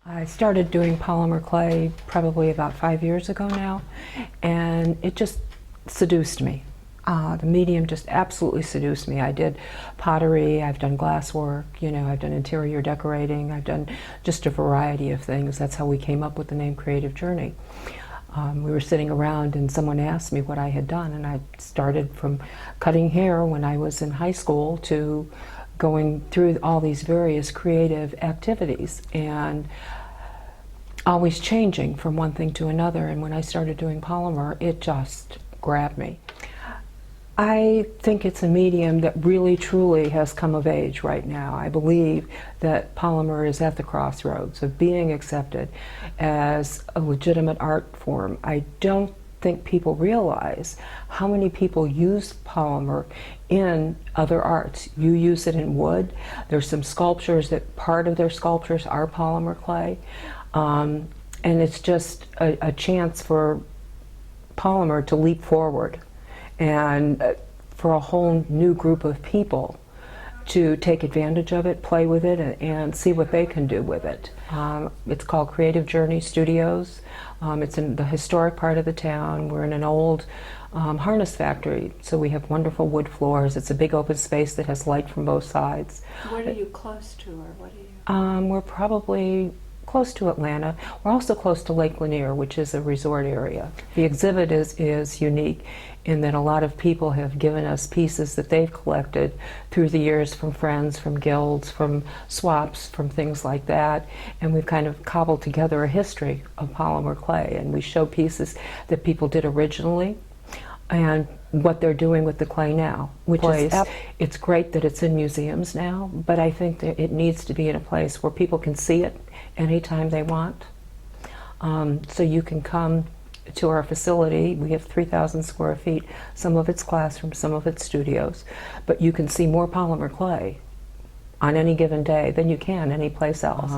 I started doing polymer clay probably about 5 years ago now, and it just seduced me. The medium just absolutely seduced me. I did pottery, I've done glasswork, I've done interior decorating, I've done just a variety of things. That's how we came up with the name Creative Journey. We were sitting around and someone asked me what I had done, and I started from cutting hair when I was in high school to going through all these various creative activities and always changing from one thing to another. And when I started doing polymer, it just grabbed me. I think it's a medium that really truly has come of age right now. I believe that polymer is at the crossroads of being accepted as a legitimate art form. I don't think people realize how many people use polymer in other arts. You use it in wood. There's some sculptures that part of their sculptures are polymer clay. And it's just a chance for polymer to leap forward and for a whole new group of people to take advantage of it, play with it, and see what they can do with it. It's called Creative Journey Studios. It's in the historic part of the town. We're in an old harness factory, so we have wonderful wood floors. It's a big open space that has light from both sides. What are you close to, or what are you? We're probably close to Atlanta. We're also close to Lake Lanier, which is a resort area. The exhibit is unique in that a lot of people have given us pieces that they've collected through the years from friends, from guilds, from swaps, from things like that, and we've kind of cobbled together a history of polymer clay, and we show pieces that people did originally and what they're doing with the clay now, which is, it's great that it's in museums now, but I think that it needs to be in a place where people can see it anytime they want. So you can come to our facility. We have 3,000 square feet. Some of it's classrooms, some of it's studios, but you can see more polymer clay on any given day than you can any place else.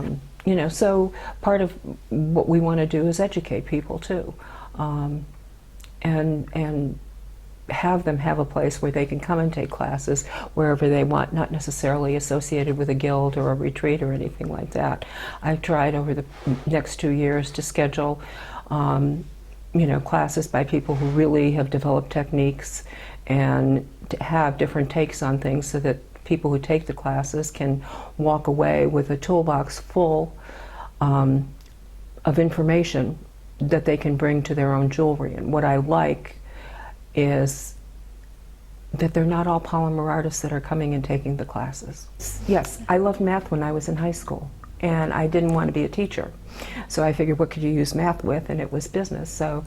So part of what we want to do is educate people too, and have them have a place where they can come and take classes wherever they want, not necessarily associated with a guild or a retreat or anything like that. I've tried over the next 2 years to schedule classes by people who really have developed techniques and to have different takes on things so that people who take the classes can walk away with a toolbox full of information that they can bring to their own jewelry. And what I like is that they're not all polymer artists that are coming and taking the classes. Yes, I loved math when I was in high school, and I didn't want to be a teacher. So I figured, what could you use math with? And it was business. So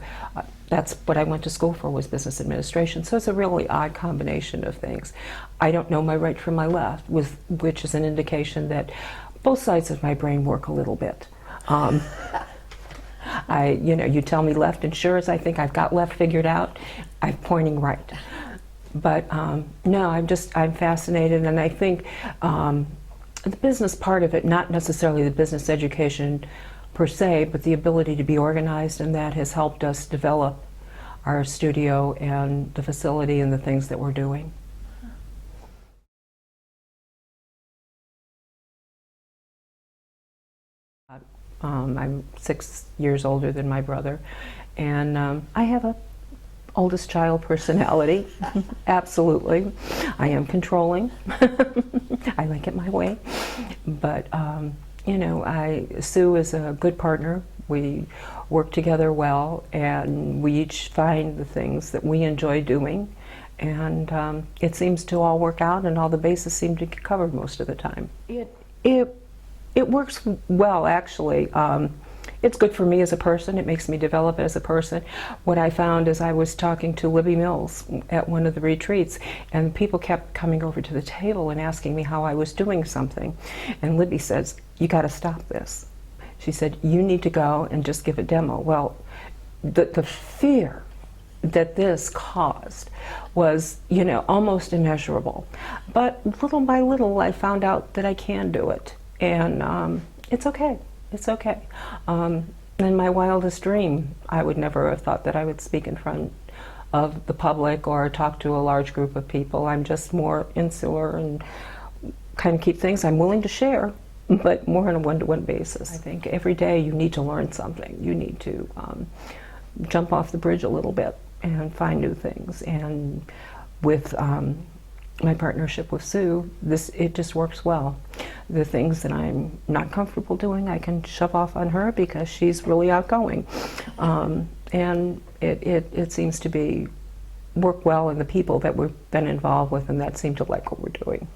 that's what I went to school for, was business administration. So it's a really odd combination of things. I don't know my right from my left, which is an indication that both sides of my brain work a little bit. You tell me left, and sure as I think I've got left figured out, I'm pointing right. But no, I'm fascinated, and I think the business part of it, not necessarily the business education per se, but the ability to be organized, and that has helped us develop our studio and the facility and the things that we're doing. I'm 6 years older than my brother, and I have a oldest child personality. Absolutely. I am controlling. I like it my way. But, Sue is a good partner. We work together well, and we each find the things that we enjoy doing. And it seems to all work out, and all the bases seem to get covered most of the time. It works well, actually. It's good for me as a person. It makes me develop as a person. What I found is I was talking to Libby Mills at one of the retreats, and people kept coming over to the table and asking me how I was doing something. And Libby says, "You got to stop this." She said, "You need to go and just give a demo." Well, the fear that this caused was, almost immeasurable. But little by little, I found out that I can do it. And it's okay. It's okay. In my wildest dream, I would never have thought that I would speak in front of the public or talk to a large group of people. I'm just more insular and kind of keep things. I'm willing to share, but more on a one-to-one basis. I think every day you need to learn something. You need to jump off the bridge a little bit and find new things. And with my partnership with Sue, it just works well. The things that I'm not comfortable doing, I can shove off on her because she's really outgoing. And it seems to work well in the people that we've been involved with, and that seem to like what we're doing.